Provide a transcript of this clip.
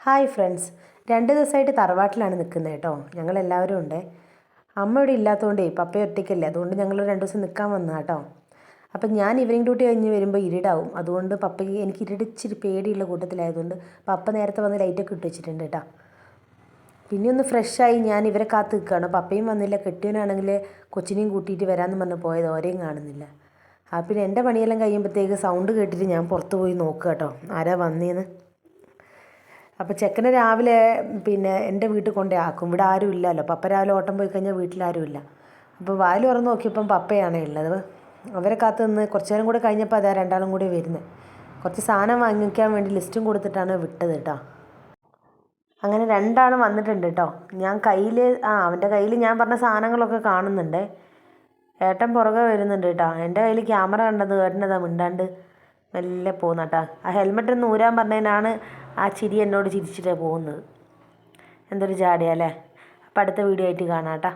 Hi friends, 2 ദിവസമായിട്ട് തറവാട്ടിലാണ് നിൽക്കുന്നത് കേട്ടോ. ഞങ്ങളെല്ലാവരും ഉണ്ട്. അമ്മ ഇവിടെ ഇല്ലാത്തതുകൊണ്ടേ പപ്പ ഒറ്റയ്ക്കല്ലേ, അതുകൊണ്ട് ഞങ്ങൾ 2 ദിവസം നിൽക്കാൻ വന്നു കേട്ടോ. അപ്പം ഞാൻ ഈവനിങ് ഡ്യൂട്ടി കഴിഞ്ഞ് വരുമ്പോൾ ഇരുടാവും. അതുകൊണ്ട് പപ്പയ്ക്ക് എനിക്ക് ഇരുടിച്ചിരി പേടിയുള്ള കൂട്ടത്തിലായതുകൊണ്ട് പപ്പ നേരത്തെ വന്ന് ലൈറ്റൊക്കെ ഇട്ട് വെച്ചിട്ടുണ്ട് കേട്ടോ. പിന്നെ ഒന്ന് ഫ്രഷായി ഞാൻ ഇവരെ കാത്ത് നിൽക്കുകയാണ്. പപ്പയും വന്നില്ല, കെട്ടിയവനാണെങ്കിൽ കൊച്ചിനെയും കൂട്ടിയിട്ട് വരാമെന്ന് പറഞ്ഞ് പോയത്, ഓരെയും കാണുന്നില്ല. പിന്നെ എൻ്റെ പണിയെല്ലാം കഴിയുമ്പോഴത്തേക്ക് സൗണ്ട് കേട്ടിട്ട് ഞാൻ പുറത്ത് പോയി നോക്കുക കേട്ടോ, ആരാ വന്നേന്ന്. അപ്പോൾ ചെക്കനെ രാവിലെ എൻ്റെ വീട്ടിൽ കൊണ്ടേ ആക്കും. ഇവിടെ ആരും ഇല്ലല്ലോ, പപ്പ രാവിലെ ഓട്ടം പോയി കഴിഞ്ഞാൽ വീട്ടിലാരും ഇല്ല. അപ്പോൾ വാല് തുറന്ന് നോക്കിയപ്പം പപ്പയാണ് ഉള്ളത്. അവരെ കാത്ത് നിന്ന് കുറച്ച് നേരം കൂടെ കഴിഞ്ഞപ്പോൾ അതാ രണ്ടാളും കൂടി വരുന്നത്. കുറച്ച് സാധനം വാങ്ങിക്കാൻ വേണ്ടി ലിസ്റ്റും കൊടുത്തിട്ടാണ് വിട്ടത് കേട്ടോ. അങ്ങനെ രണ്ടാളും വന്നിട്ടുണ്ട് കേട്ടോ. ഞാൻ കയ്യിൽ അവൻ്റെ കയ്യിൽ ഞാൻ പറഞ്ഞ സാധനങ്ങളൊക്കെ കാണുന്നുണ്ട്. ഏട്ടൻ പുറകെ വരുന്നുണ്ട് കേട്ടോ. എൻ്റെ കയ്യിൽ ക്യാമറ കണ്ടത് ഏട്ടനതാ മിണ്ടാണ്ട് മെല്ലെ പോകുന്ന കേട്ടോ. ആ ഹെൽമെറ്റ് ഒന്ന് ഊരാൻ പറഞ്ഞതിനാണ് ആ ചിരി എന്നോട് ചിരിച്ചിട്ടാണ് പോകുന്നത്. എന്തൊരു ജാടയല്ലേ. അപ്പം അടുത്ത വീഡിയോ ആയിട്ട് കാണാം കേട്ടോ.